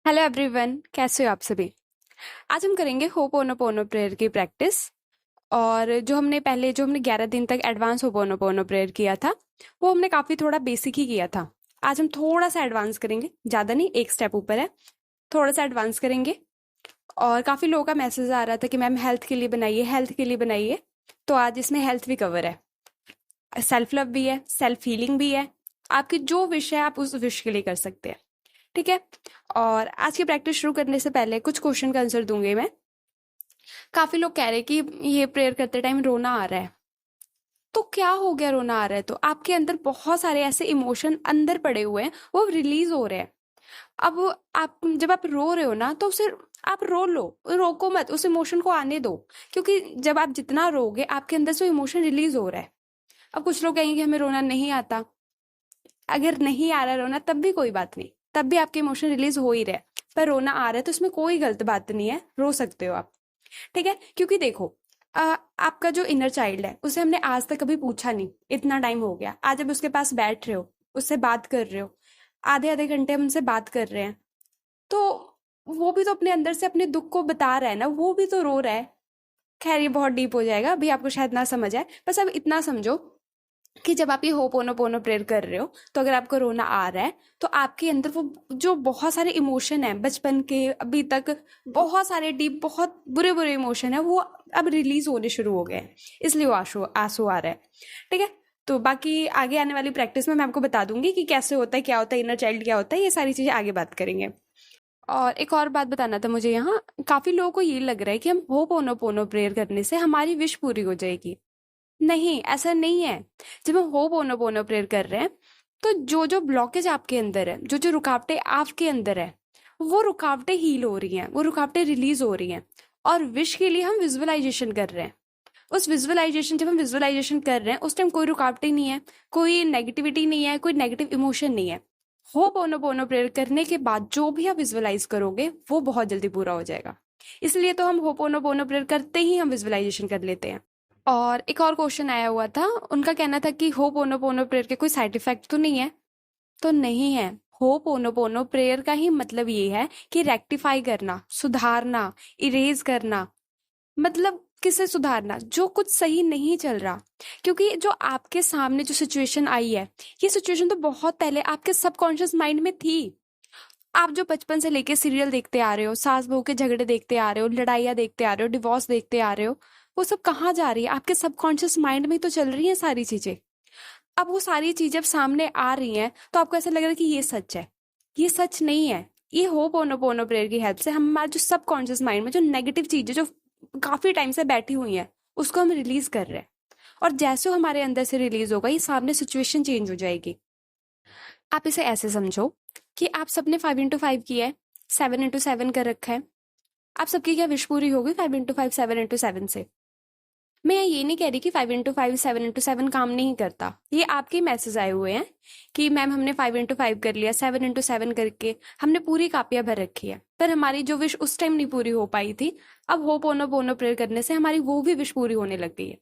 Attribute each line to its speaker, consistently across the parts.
Speaker 1: Hello everyone, कैसे हो आप सभी। आज हम करेंगे होपोनोपोनो प्रेयर की प्रैक्टिस। और जो हमने 11 दिन तक एडवांस होपोनोपोनो प्रेयर किया था, वो हमने काफ़ी थोड़ा बेसिक ही किया था। आज हम थोड़ा सा एडवांस करेंगे, ज़्यादा नहीं, एक स्टेप ऊपर है, थोड़ा सा एडवांस करेंगे। और काफ़ी लोगों का मैसेज आ रहा था कि मैम हेल्थ के लिए बनाइए, हेल्थ के लिए बनाइए। तो आज इसमें हेल्थ भी कवर है, सेल्फ लव भी है, सेल्फ हीलिंग भी है। आपकी जो विश है आप उस विश के लिए कर सकते हैं। ठीक है। और आज की प्रैक्टिस शुरू करने से पहले कुछ क्वेश्चन का आंसर दूंगी मैं। काफी लोग कह रहे हैं कि ये प्रेयर करते टाइम रोना आ रहा है। तो क्या हो गया, रोना आ रहा है तो आपके अंदर बहुत सारे ऐसे इमोशन अंदर पड़े हुए हैं, वो रिलीज हो रहे हैं। अब आप जब आप रो रहे हो ना, तो उसे आप रो लो, रोको मत, उस इमोशन को आने दो। क्योंकि जब आप जितना रोगे आपके अंदर से इमोशन रिलीज हो रहा है। अब कुछ लोग कहेंगे हमें रोना नहीं आता। अगर नहीं आ रहा रोना तब भी कोई बात नहीं, तब भी आपके इमोशन रिलीज हो ही रहे हैं। पर रोना आ रहा है तो इसमें कोई गलत बात नहीं है, रो सकते हो आप। ठीक है, क्योंकि देखो, आपका जो इनर चाइल्ड है उसे हमने आज तक कभी पूछा नहीं। इतना टाइम हो गया, आज जब उसके पास बैठ रहे हो, उससे बात कर रहे हो, आधे आधे घंटे हम उनसे बात कर रहे हैं, तो वो भी तो अपने अंदर से अपने दुख को बता रहा है ना, वो भी तो रो रहा है। खैर ये बहुत डीप हो जाएगा, अभी आपको शायद ना समझ आए। बस अब इतना समझो कि जब आप ये होपोनोपोनो प्रेयर कर रहे हो, तो अगर आपको रोना आ रहा है, तो आपके अंदर वो जो बहुत सारे इमोशन हैं बचपन के अभी तक, बहुत सारे डीप, बहुत बुरे बुरे इमोशन है, वो अब रिलीज होने शुरू हो गए हैं। इसलिए वो आंसू आंसू आ रहा है। ठीक है। तो बाकी आगे आने वाली प्रैक्टिस में मैं आपको बता दूंगी कि कैसे होता है, क्या होता है इनर चाइल्ड, क्या होता है, ये सारी चीजें आगे बात करेंगे। और एक और बात बताना था मुझे, यहाँ काफी लोगों को ये लग रहा है कि हम होपोनोपोनो प्रेयर करने से हमारी विश पूरी हो जाएगी। नहीं, ऐसा नहीं है। जब हम होपोनोपोनो प्रेयर कर रहे हैं, तो जो जो ब्लॉकेज आपके अंदर है, जो जो रुकावटें आपके अंदर है, वो रुकावटें हील हो रही हैं, वो रुकावटें रिलीज हो रही हैं। और विश के लिए हम विजुअलाइजेशन कर रहे हैं। उस विजुअलाइजेशन जब हम विजुअलाइजेशन कर रहे हैं उस टाइम कोई रुकावटें नहीं है, कोई नेगेटिविटी नहीं है, कोई नेगेटिव इमोशन नहीं है। होपोनोपोनो प्रेयर करने के बाद जो भी आप विजुअलाइज करोगे वो बहुत जल्दी पूरा हो जाएगा। इसलिए तो हम होपोनोपोनो प्रेयर करते ही हम विजुअलाइजेशन कर लेते हैं। और एक और क्वेश्चन आया हुआ था, उनका कहना था कि होपोनोपोनो प्रेयर के कोई साइड इफेक्ट तो नहीं है। तो नहीं है। होपोनोपोनो प्रेयर का ही मतलब ये है कि रेक्टिफाई करना, सुधारना, इरेज करना। मतलब किसे सुधारना, जो कुछ सही नहीं चल रहा। क्योंकि जो आपके सामने जो सिचुएशन आई है, ये सिचुएशन तो बहुत पहले आपके सबकॉन्शियस माइंड में थी। आप जो बचपन से लेके सीरियल देखते आ रहे हो, सास बहू के झगड़े देखते आ रहे हो, लड़ाइयाँ देखते आ रहे हो, डिवोर्स देखते आ रहे हो, वो सब कहाँ जा रही है, आपके सबकॉन्शियस माइंड में ही तो चल रही है सारी चीजें। अब वो सारी चीजें अब सामने आ रही हैं, तो आपको ऐसा लग रहा है कि ये सच है। ये सच नहीं है। ये होपोनोपोनो प्रेयर की हेल्प से हम हमारे जो सबकॉन्शियस माइंड में जो नेगेटिव चीजें जो काफी टाइम से बैठी हुई हैं, उसको हम रिलीज कर रहे हैं। और जैसे वो हमारे अंदर से रिलीज होगा, ये सामने सिचुएशन चेंज हो जाएगी। आप इसे ऐसे समझो कि आप सबने 5x5 किया है, 7x7 कर रखा है। आप सबकी क्या विश पूरी होगी 5x5 7x7 से। मैं ये नहीं कह रही कि 5x5 7x7 काम नहीं करता, ये आपके मैसेज आए हुए हैं कि मैम हमने 5x5 कर लिया, 7x7 करके हमने पूरी कापियां भर रखी है, पर हमारी जो विश उस टाइम नहीं पूरी हो पाई थी, अब होपोनोपोनो प्रेयर करने से हमारी वो भी विश पूरी होने लग गई है।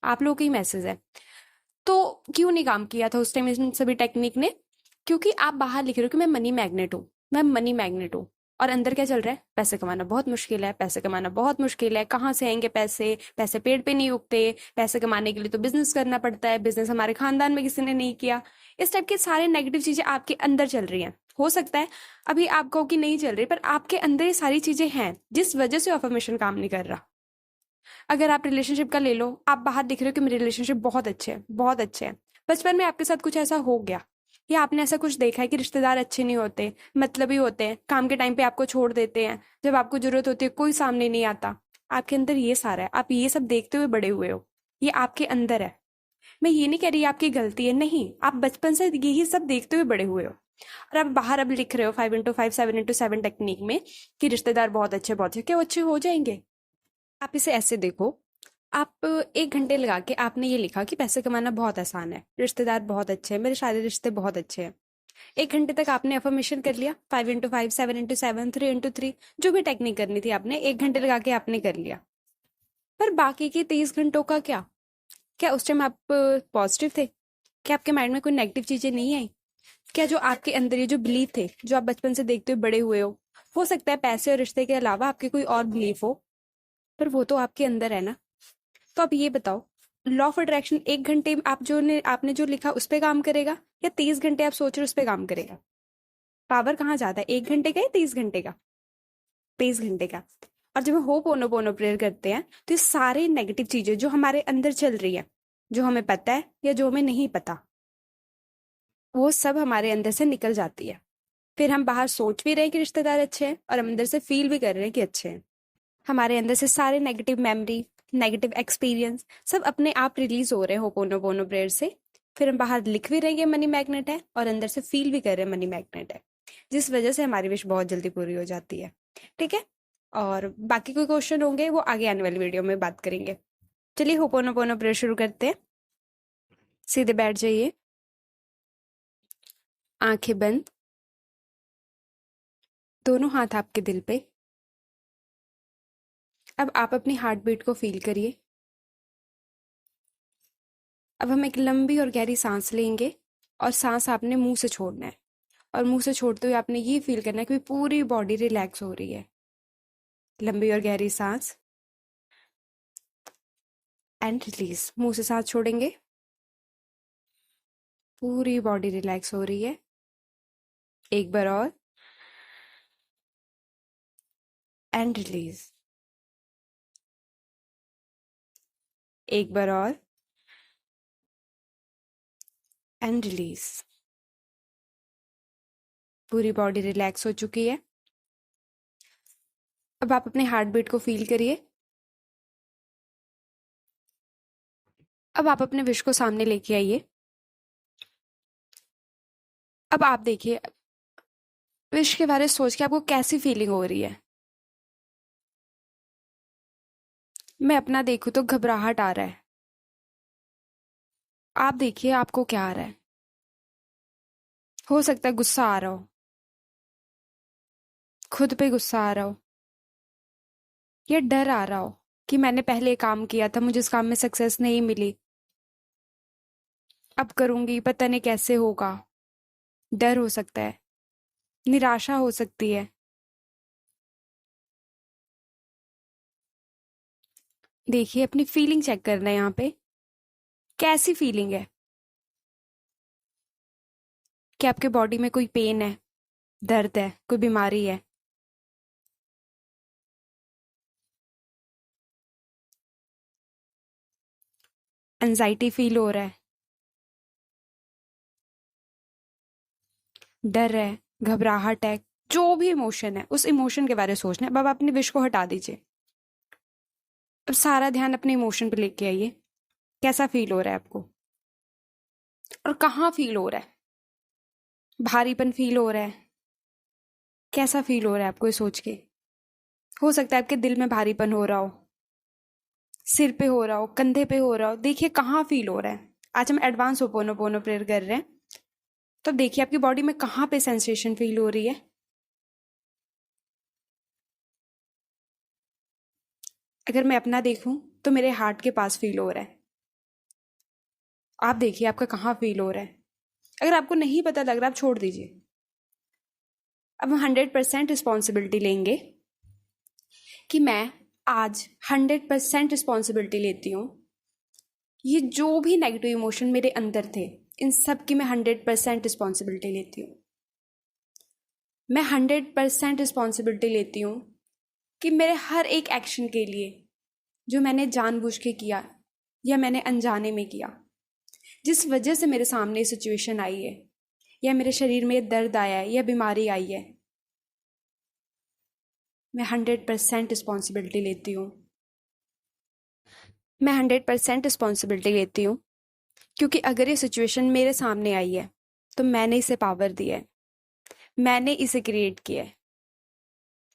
Speaker 1: आप लोगों का ही मैसेज है। तो क्यों नहीं काम किया था उस टाइम इन सभी टेक्निक ने? क्योंकि आप बाहर लिख रहे हो कि मैं मनी मैग्नेट हूँ, मैं मनी मैग्नेट हूँ। और अंदर क्या चल रहा है? पैसे कमाना बहुत मुश्किल है, पैसे कमाना बहुत मुश्किल है, कहाँ से आएंगे पैसे, पैसे पेड़ पे नहीं उगते, पैसे कमाने के लिए तो बिजनेस करना पड़ता है, बिजनेस हमारे खानदान में किसी ने नहीं किया। इस टाइप के सारे नेगेटिव चीजें आपके अंदर चल रही हैं। हो सकता है अभी आप कहो कि नहीं चल रही, पर आपके अंदर ये सारी चीजें हैं जिस वजह से अफर्मेशन काम नहीं कर रहा। अगर आप रिलेशनशिप का ले लो, आप बाहर दिख रहे हो कि मेरे रिलेशनशिप बहुत अच्छे हैं, बहुत अच्छे हैं। बचपन में आपके साथ कुछ ऐसा हो गया, या आपने ऐसा कुछ देखा है कि रिश्तेदार अच्छे नहीं होते, मतलबी होते हैं, काम के टाइम पे आपको छोड़ देते हैं, जब आपको जरूरत होती है कोई सामने नहीं आता। आपके अंदर ये सारा है, आप ये सब देखते हुए बड़े हुए हो, ये आपके अंदर है। मैं ये नहीं कह रही आपकी गलती है, नहीं, आप बचपन से यही सब देखते हुए बड़े हुए हो। और आप बाहर अब लिख रहे हो 5x5 7x7 टेक्निक में कि रिश्तेदार बहुत अच्छे, बहुत अच्छे, क्या वो अच्छे हो जाएंगे? आप इसे ऐसे देखो, आप 1 घंटे लगा के आपने ये लिखा कि पैसे कमाना बहुत आसान है, रिश्तेदार बहुत अच्छे हैं, मेरे सारे रिश्ते बहुत अच्छे हैं। 1 घंटे तक आपने अफर्मेशन कर लिया, 5x5 7x7 3x3, जो भी टेक्निक करनी थी आपने 1 घंटे लगा के आपने कर लिया। पर बाकी के 30 घंटों का क्या? क्या उस टाइम आप पॉजिटिव थे? क्या आपके माइंड में कोई नेगेटिव चीजें नहीं आई? क्या जो आपके अंदर ये जो बिलीफ थे, जो आप बचपन से देखते हुए बड़े हुए हो, हो सकता है पैसे और रिश्ते के अलावा आपके कोई और बिलीफ हो, पर वो तो आपके अंदर है ना। तो आप ये बताओ, लॉ ऑफ अट्रैक्शन 1 घंटे में आपने जो लिखा उस पे काम करेगा, या 30 घंटे आप सोच रहे हो उस पे काम करेगा? पावर कहाँ जाता है, 1 घंटे का या 30 घंटे का? 23 घंटे का। और जब हम होपोनोपोनो प्रेयर करते हैं तो ये सारे नेगेटिव चीजें जो हमारे अंदर चल रही है, जो हमें पता है या जो हमें नहीं पता, वो सब हमारे अंदर से निकल जाती है। फिर हम बाहर सोच भी रहे हैं कि रिश्तेदार अच्छे हैं, और हम अंदर से फील भी कर रहे हैं कि अच्छे हैं। हमारे अंदर से सारे नेगेटिव मेमोरी, नेगेटिव एक्सपीरियंस सब अपने आप रिलीज हो रहे हैं होपोनोपोनो प्रेयर से। फिर हम बाहर लिख भी रहे हैं कि मनी मैग्नेट है, और अंदर से फील भी कर रहे हैं मनी मैग्नेट है, जिस वजह से हमारी विश बहुत जल्दी पूरी हो जाती है। ठीक है, और बाकी कोई क्वेश्चन होंगे वो आगे आने वाली वीडियो में बात करेंगे। चलिए होपोनोपोनो प्रेयर शुरू करते हैं। सीधे बैठ जाइए, आंखें बंद, दोनों हाथ आपके दिल पे। अब आप अपनी हार्ट बीट को फील करिए। अब हम एक लंबी और गहरी सांस लेंगे, और सांस आपने मुंह से छोड़ना है, और मुंह से छोड़ते हुए आपने ये फील करना है कि पूरी बॉडी रिलैक्स हो रही है। लंबी और गहरी सांस, एंड रिलीज। मुंह से सांस छोड़ेंगे, पूरी बॉडी रिलैक्स हो रही है। एक बार और, एंड रिलीज। एक बार और, एंड रिलीज। पूरी बॉडी रिलैक्स हो चुकी है। अब आप अपने हार्ट बीट को फील करिए। अब आप अपने विश को सामने लेके आइए। अब आप देखिए विश के बारे में सोच के आपको कैसी फीलिंग हो रही है। मैं अपना देखूं तो घबराहट आ रहा है। आप देखिए आपको क्या आ रहा है। हो सकता है गुस्सा आ रहा हो, खुद पे गुस्सा आ रहा हो, या डर आ रहा हो कि मैंने पहले काम किया था, मुझे इस काम में सक्सेस नहीं मिली, अब करूंगी पता नहीं कैसे होगा। डर हो सकता है, निराशा हो सकती है। देखिए अपनी फीलिंग चेक करना है यहाँ पे, कैसी फीलिंग है। क्या आपके बॉडी में कोई पेन है, दर्द है, कोई बीमारी है? एंजाइटी फील हो रहा है, डर है, घबराहट है? जो भी इमोशन है उस इमोशन के बारे में सोचना है। अब आप अपनी विश को हटा दीजिए। अब सारा ध्यान अपने इमोशन पे लेके आइए। कैसा फील हो रहा है आपको, और कहाँ फील हो रहा है? भारीपन फील हो रहा है? कैसा फील हो रहा है आपको ये सोच के? हो सकता है आपके दिल में भारीपन हो रहा हो, सिर पे हो रहा हो, कंधे पे हो रहा हो। देखिए कहाँ फील हो रहा है। आज हम एडवांस होपोनोपोनो प्रेयर कर रहे हैं, तो देखिए आपकी बॉडी में कहाँ पे सेंसेशन फील हो रही है। अगर मैं अपना देखूं तो मेरे हार्ट के पास फील हो रहा है। आप देखिए आपका कहाँ फील हो रहा है। अगर आपको नहीं पता लग रहा आप छोड़ दीजिए। अब हम 100% रिस्पॉन्सिबिलिटी लेंगे कि मैं आज 100% रिस्पॉन्सिबिलिटी लेती हूँ। ये जो भी नेगेटिव इमोशन मेरे अंदर थे, इन सब की मैं 100% रिस्पॉन्सिबिलिटी लेती हूँ। मैं 100% रिस्पॉन्सिबिलिटी लेती हूँ कि मेरे हर एक एक्शन के लिए, जो मैंने जानबूझ के किया या मैंने अनजाने में किया, जिस वजह से मेरे सामने सिचुएशन आई है, या मेरे शरीर में दर्द आया है या बीमारी आई है, मैं 100% रिस्पॉन्सिबिलिटी लेती हूँ। मैं 100% रिस्पॉन्सिबिलिटी लेती हूँ, क्योंकि अगर ये सिचुएशन मेरे सामने आई है तो मैंने इसे पावर दी है, मैंने इसे क्रिएट किया है।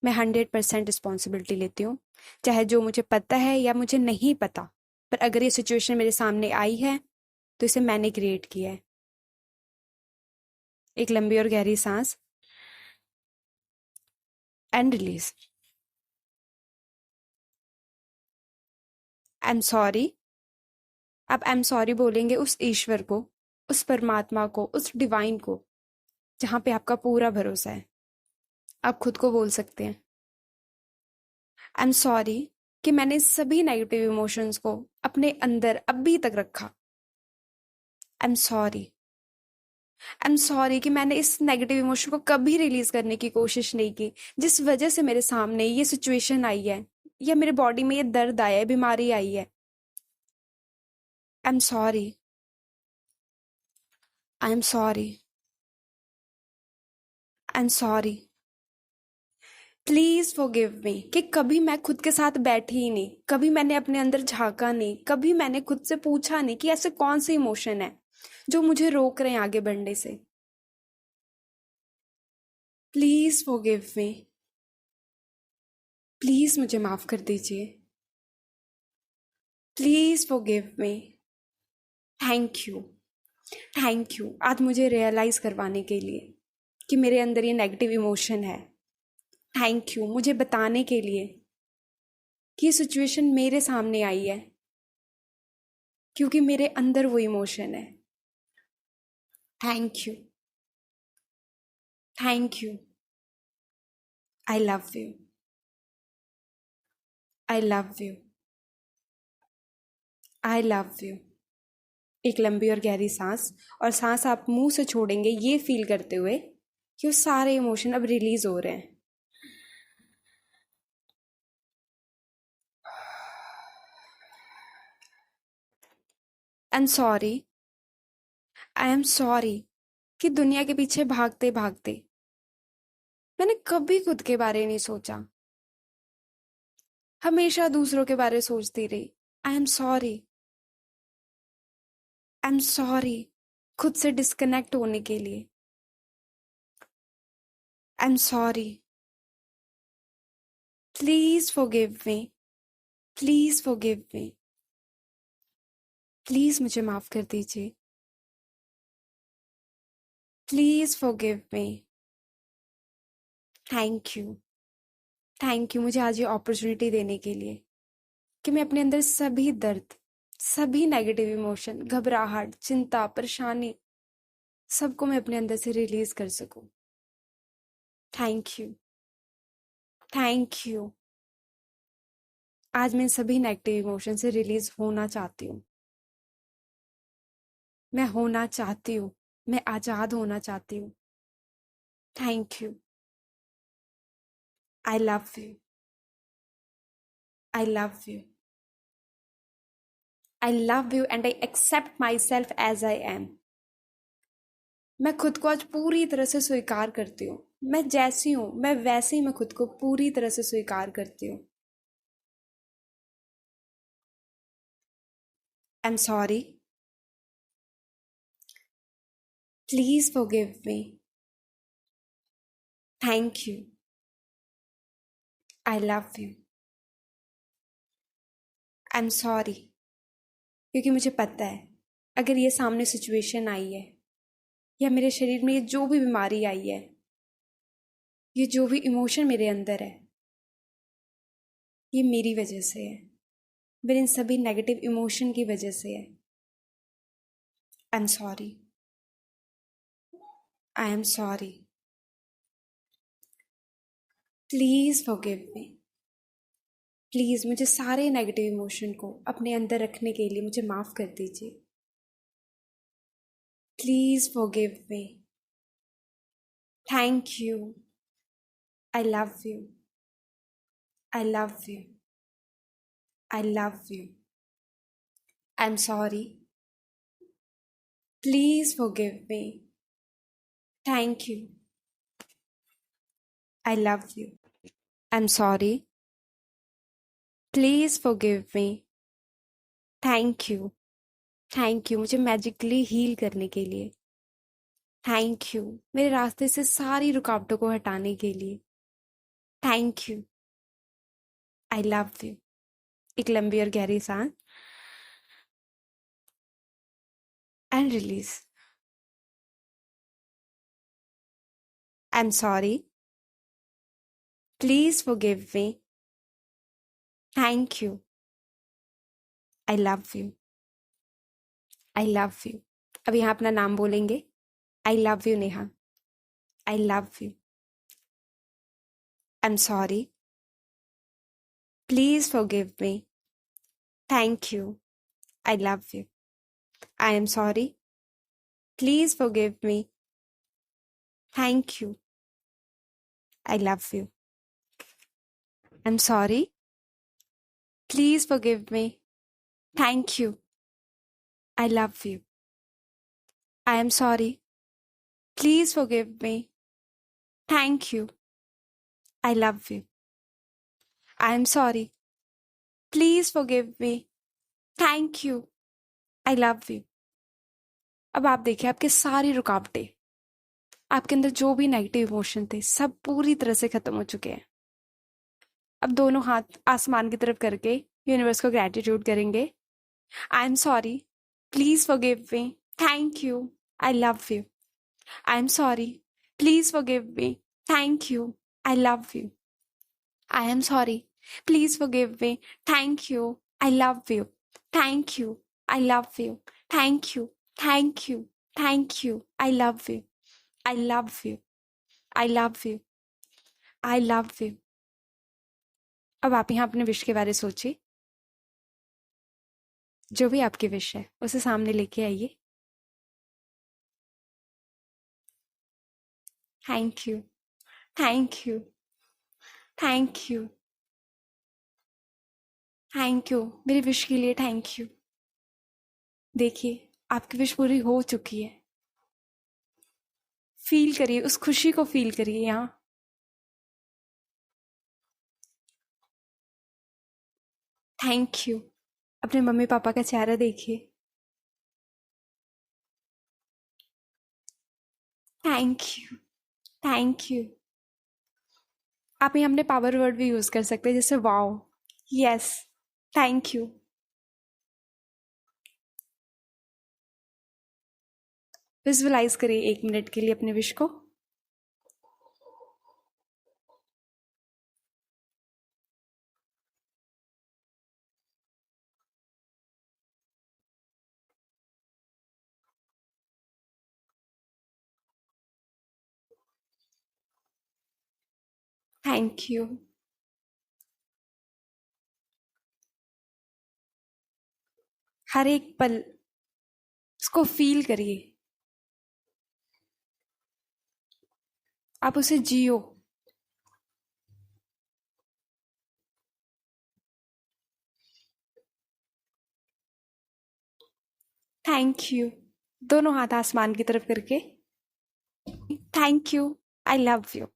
Speaker 1: मैं 100% रिस्पॉन्सिबिलिटी लेती हूँ, चाहे जो मुझे पता है या मुझे नहीं पता, पर अगर ये सिचुएशन मेरे सामने आई है तो इसे मैंने क्रिएट किया है। एक लंबी और गहरी सांस, and release. I am sorry. आप आई एम सॉरी बोलेंगे उस ईश्वर को, उस परमात्मा को, उस डिवाइन को, जहाँ पे आपका पूरा भरोसा है। आप खुद को बोल सकते हैं। आई एम सॉरी कि मैंने सभी नेगेटिव इमोशंस को अपने अंदर अभी तक रखा। I am sorry. I am sorry कि मैंने इस नेगेटिव इमोशन को कभी रिलीज करने की कोशिश नहीं की, जिस वजह से मेरे सामने ये सिचुएशन आई है, या मेरे बॉडी में ये दर्द आया है, बीमारी आई है। I am sorry. I am sorry. I am sorry. Please forgive me कि कभी मैं खुद के साथ बैठी ही नहीं, कभी मैंने अपने अंदर झांका नहीं, कभी मैंने खुद से पूछा नहीं कि ऐसे कौन से इमोशन है जो मुझे रोक रहे हैं आगे बढ़ने से। Please forgive me. प्लीज मुझे माफ कर दीजिए। Please forgive me. Thank you. Thank you आज मुझे रियलाइज करवाने के लिए कि मेरे अंदर ये नेगेटिव इमोशन है। थैंक यू मुझे बताने के लिए कि ये सिचुएशन मेरे सामने आई है क्योंकि मेरे अंदर वो इमोशन है। Thank you. Thank you. I love you. I love you. I love you. एक लंबी और गहरी सांस, और सांस आप मुंह से छोड़ेंगे ये फील करते हुए कि वो सारे इमोशन अब रिलीज हो रहे हैं। I am sorry. I am sorry कि दुनिया के पीछे भागते भागते मैंने कभी खुद के बारे नहीं सोचा, हमेशा दूसरों के बारे सोचती रही। I am sorry. I am sorry खुद से डिस्कनेक्ट होने के लिए। I am sorry. Please forgive me. Please forgive me. Please मुझे माफ कर दीजिए। Please forgive me. Thank you. Thank you मुझे आज ये अपॉर्चुनिटी देने के लिए कि मैं अपने अंदर सभी दर्द, सभी नेगेटिव इमोशन, घबराहट, चिंता, परेशानी, सबको मैं अपने अंदर से रिलीज कर सकूं। Thank you. Thank you. आज मैं सभी नेगेटिव इमोशन से रिलीज होना चाहती हूँ। मैं होना चाहती हूँ। मैं आजाद होना चाहती हूँ। Thank you. I love you. I love you. I love you and I accept myself as I am. मैं खुद को आज पूरी तरह से स्वीकार करती हूँ। मैं जैसी हूँ मैं वैसे ही मैं खुद को पूरी तरह से स्वीकार करती हूँ। I am sorry. Please forgive me. Thank you. I love you. I am sorry क्योंकि मुझे पता है अगर ये सामने सिचुएशन आई है, या मेरे शरीर में ये जो भी बीमारी आई है, ये जो भी इमोशन मेरे अंदर है, ये मेरी वजह से है, मेरे इन सभी नेगेटिव इमोशन की वजह से है। I am sorry. I am sorry. Please forgive me. Please मुझे सारे नेगेटिव इमोशन को अपने अंदर रखने के लिए मुझे माफ कर दीजिए। Please forgive me. Thank you. I love you. I love you. I love you. I am sorry. Please forgive me. Thank you. I love you. I am sorry. Please forgive me. Thank you. Thank you मुझे magically heal करने के लिए। Thank you मेरे रास्ते से सारी रुकावटों को हटाने के लिए। Thank you. I love you. एक लंबी और गहरी सांस and release. I am sorry. Please forgive me. Thank you. I love you. I love you. अब यहाँ अपना नाम बोलेंगे। आई love you Neha. I love you. I'm sorry. Please forgive me. Thank you. I love you. I am sorry. Please forgive me. Thank you. I love you. I'm sorry. Please forgive me. Thank you. I love you. I am sorry. Please forgive me. Thank you. I love you. I am sorry. Please forgive me. Thank you. I love you. अब आप देखिए आपके सारी रुकावटें, आपके अंदर जो भी नेगेटिव इमोशन थे, सब पूरी तरह से खत्म हो चुके हैं. अब दोनों हाथ आसमान की तरफ करके यूनिवर्स को ग्रैटिट्यूड करेंगे. I am sorry. Please forgive me. Thank you. I love you. I am sorry. Please forgive me. Thank you. I love you. I am sorry. Please forgive me. Thank you. I love you. Thank you. I love you. Thank you. Thank you. Thank you. I love you. I love you. I love you. I love you. अब आप यहाँ अपने wish के बारे में सोचिए. जो भी आपकी विश है उसे सामने लेके आइए. Thank you. Thank you. Thank you. Thank you. मेरी विश के लिए थैंक यू. देखिए आपकी विश पूरी हो चुकी है. फील करिए, उस खुशी को फील करिए. यहाँ थैंक यू. अपने मम्मी पापा का चेहरा देखिए. Thank you. Thank you. आप यहाँ अपने पावर वर्ड भी यूज कर सकते हैं, जैसे wow, yes, thank you. Visualize करिए 1 मिनट के लिए अपने विश को. Thank you. हर एक पल उसको फील करिए. आप उसे जियो. Thank you. दोनों हाथ आसमान की तरफ करके. Thank you. I love you.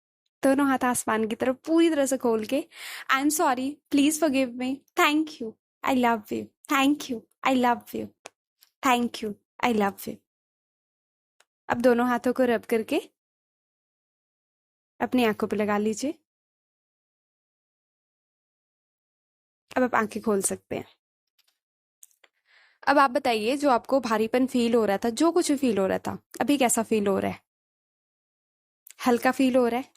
Speaker 1: दोनों हाथ आसमान की तरफ पूरी तरह से खोल के. I am sorry. Please forgive me. Thank you. I love you. Thank you. I love you. Thank you. I love you. अब दोनों हाथों को रब करके अपनी आंखों पे लगा लीजिए. अब आप आंखें खोल सकते हैं. अब आप बताइए, जो आपको भारीपन फील हो रहा था, जो कुछ भी फील हो रहा था, अभी कैसा फील हो रहा है? हल्का फील हो रहा है?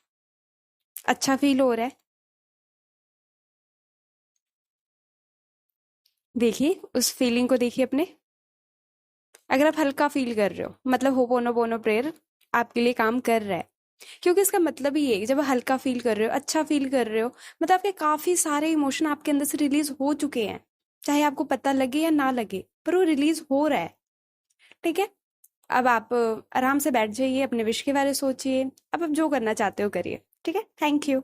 Speaker 1: अच्छा फील हो रहा है? देखिए उस फीलिंग को देखिए अपने. अगर आप हल्का फील कर रहे हो, मतलब होपोनोपोनो प्रेयर आपके लिए काम कर रहा है. क्योंकि इसका मतलब ही है, जब हल्का फील कर रहे हो, अच्छा फील कर रहे हो, मतलब आपके काफी सारे इमोशन आपके अंदर से रिलीज हो चुके हैं. चाहे आपको पता लगे या ना लगे, पर वो रिलीज हो रहा है. ठीक है. अब आप आराम से बैठ जाइए, अपने विश के बारे में सोचिए. अब आप जो करना चाहते हो करिए. ठीक है. Thank you.